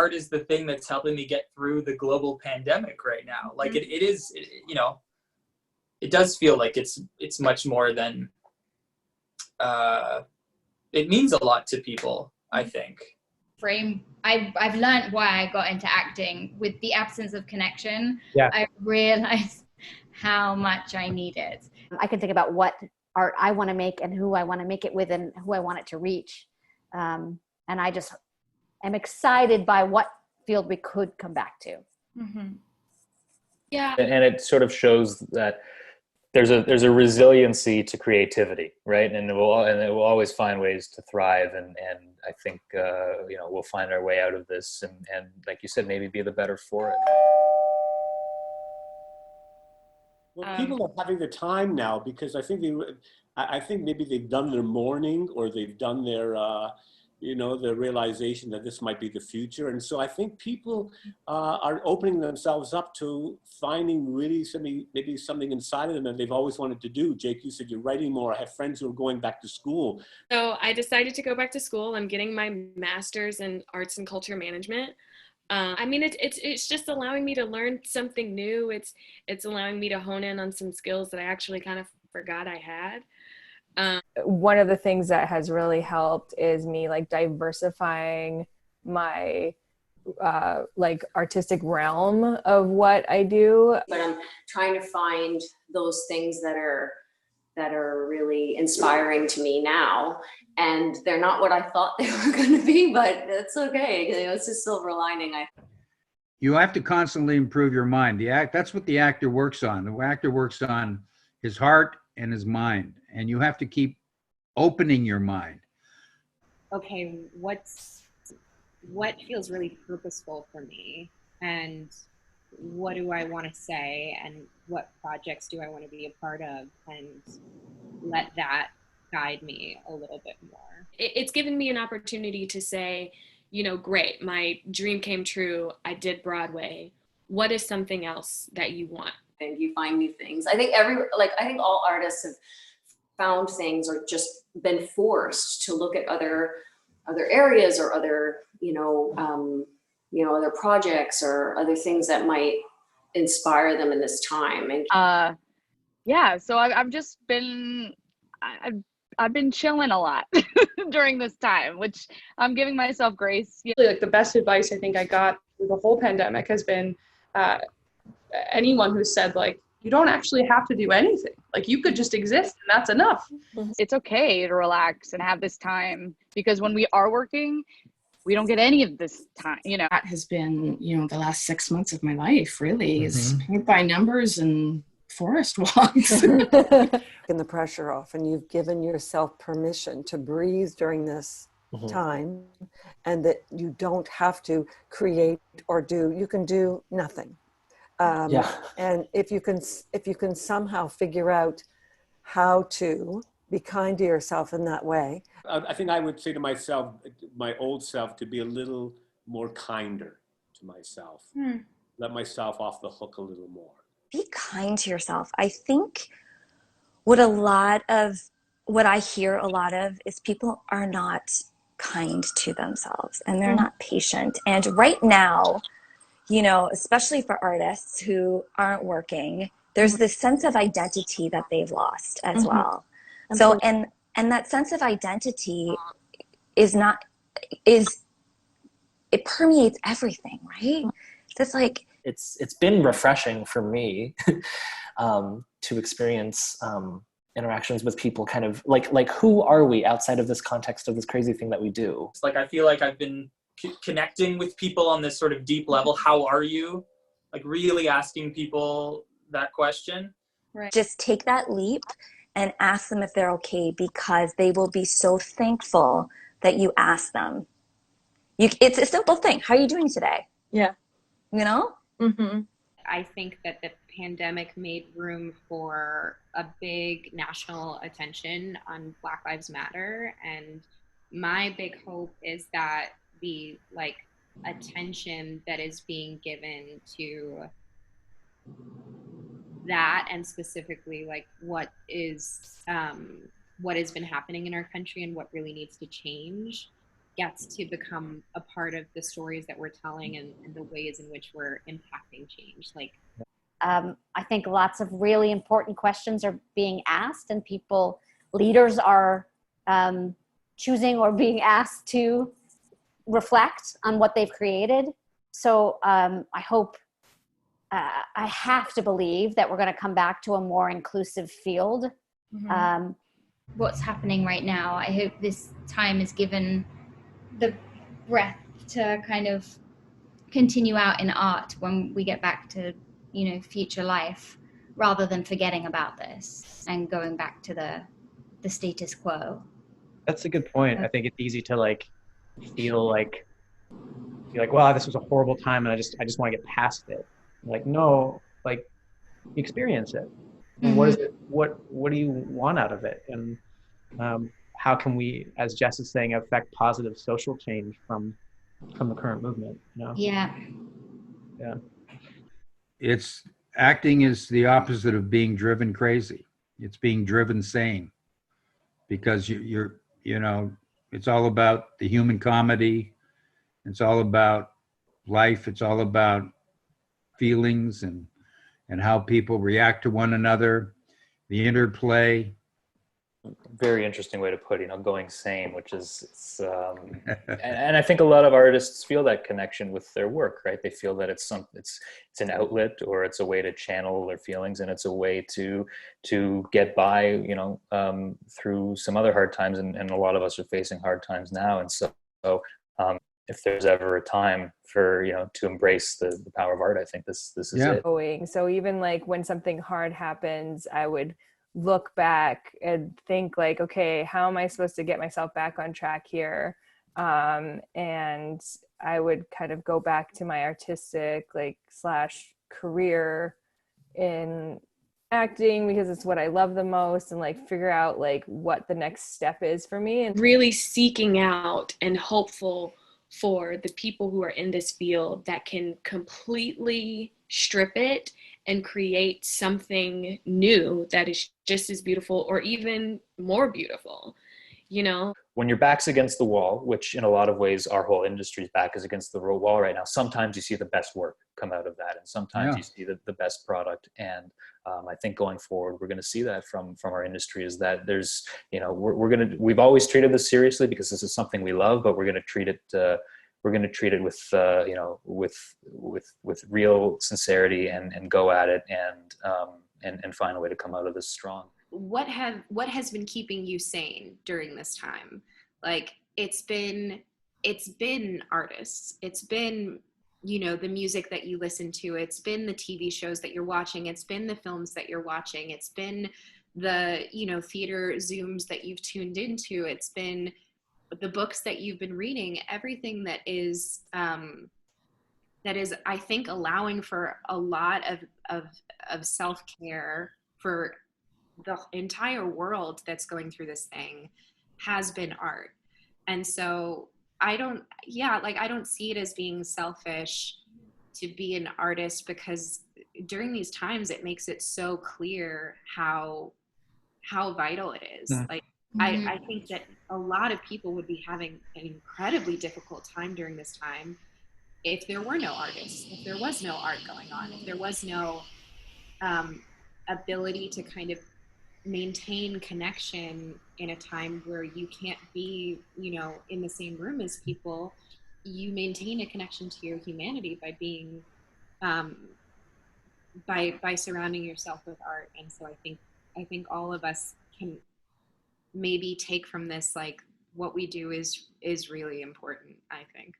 art is the thing that's helping me get through the global pandemic right now. Like it is, you know, it does feel like it's much more than, it means a lot to people, I think. I've learned why I got into acting. With the absence of connection, Yeah. I realized how much I need it. I can think about what art I want to make and who I want to make it with and who I want it to reach. And I just am excited by what field we could come back to. Mm-hmm. Yeah. And it sort of shows that there's a resiliency to creativity, right? And it will always find ways to thrive. And I think, you know, we'll find our way out of this and like you said, maybe be the better for it. Well, people are having the time now because I think maybe they've done their mourning or they've done their, you know, the realization that this might be the future. And so I think people are opening themselves up to finding really something inside of them that they've always wanted to do. Jake, you said you're writing more. I have friends who are going back to school. So I decided to go back to school. I'm getting my master's in arts and culture management. I mean, it's just allowing me to learn something new. It's allowing me to hone in on some skills that I actually kind of forgot I had. One of the things that has really helped is me like diversifying my like artistic realm of what I do. But I'm trying to find those things that are really inspiring to me now. And they're not what I thought they were going to be, but it's okay. You know, it's a silver lining. You have to constantly improve your mind. That's what the actor works on. The actor works on his heart and his mind, and you have to keep opening your mind. Okay, what feels really purposeful for me, and what do I want to say, and what projects do I want to be a part of, and let that guide me a little bit more. It's given me an opportunity to say, you know, great, my dream came true. I did Broadway. What is something else that you want? And you find new things. I think all artists have found things or just been forced to look at other areas or other, other projects or other things that might inspire them in this time. And yeah, so I've been chilling a lot during this time, which I'm giving myself grace. Like the best advice I think I got through the whole pandemic has been anyone who said like, you don't actually have to do anything. Like you could just exist and that's enough. It's okay to relax and have this time because when we are working, we don't get any of this time, you know. That has been, the last 6 months of my life really is paint by numbers and forest walks. And the pressure off, and you've given yourself permission to breathe during this time, and that you don't have to create or do. You can do nothing. And if you can somehow figure out how to be kind to yourself in that way. I think I would say to myself, my old self, to be a little more kinder to myself. Let myself off the hook a little more. Be kind to yourself. I think what I hear a lot of is people are not kind to themselves and they're not patient. And right now, especially for artists who aren't working, there's this sense of identity that they've lost as well. So, and that sense of identity it permeates everything, right? It's like, it's been refreshing for me to experience interactions with people kind of like who are we outside of this context of this crazy thing that we do? It's like I feel like I've been connecting with people on this sort of deep level. How are you? Like really asking people that question. Right. Just take that leap and ask them if they're okay, because they will be so thankful that you asked them. It's a simple thing. How are you doing today? Yeah. I think that the pandemic made room for a big national attention on Black Lives Matter. And my big hope is that the attention that is being given to that, and specifically what has been happening in our country and what really needs to change, gets to become a part of the stories that we're telling and the ways in which we're impacting change. Like, I think lots of really important questions are being asked, and leaders are choosing or being asked to reflect on what they've created. So I have to believe that we're going to come back to a more inclusive field. Mm-hmm. What's happening right now, I hope this time is given the breath to kind of continue out in art when we get back to, future life, rather than forgetting about this and going back to the status quo. That's a good point. I think it's easy to feel like wow, this was a horrible time and I just want to get past it. Like, no, experience it. And what is it? What do you want out of it? And how can we, as Jess is saying, affect positive social change from the current movement? Yeah. Acting is the opposite of being driven crazy. It's being driven sane, because it's all about the human comedy. It's all about life. It's all about feelings and how people react to one another, the interplay. Very interesting way to put it, going sane, which is, and I think a lot of artists feel that connection with their work, right? They feel that it's an outlet, or it's a way to channel their feelings, and it's a way to get by, through some other hard times, and a lot of us are facing hard times now. And so if there's ever a time for, to embrace the power of art, I think this is it. So even when something hard happens, I would look back and think okay, how am I supposed to get myself back on track here? And I would kind of go back to my artistic / career in acting, because it's what I love the most, and figure out what the next step is for me. And really seeking out and hopeful for the people who are in this field that can completely strip it and create something new that is just as beautiful or even more beautiful, When your back's against the wall, which in a lot of ways our whole industry's back is against the wall right now, sometimes you see the best work come out of that, and sometimes you see the best product. And I think going forward, we're going to see that from our industry, is that there's, we've always treated this seriously because this is something we love, but we're going to treat it with real sincerity and go at it and find a way to come out of this strong. What has been keeping you sane during this time? It's been artists. It's been, the music that you listen to. It's been the TV shows that you're watching. It's been the films that you're watching. It's been the, theater Zooms that you've tuned into. It's been the books that you've been reading. Everything that is, I think, allowing for a lot of self-care for the entire world that's going through this thing has been art. And so I don't see it as being selfish to be an artist, because during these times it makes it so clear how vital it is. I think that a lot of people would be having an incredibly difficult time during this time if there were no artists, if there was no art going on, if there was no ability to kind of maintain connection in a time where you can't be, in the same room as people. You maintain a connection to your humanity by being, by surrounding yourself with art. And so I think all of us can maybe take from this, what we do is really important, I think.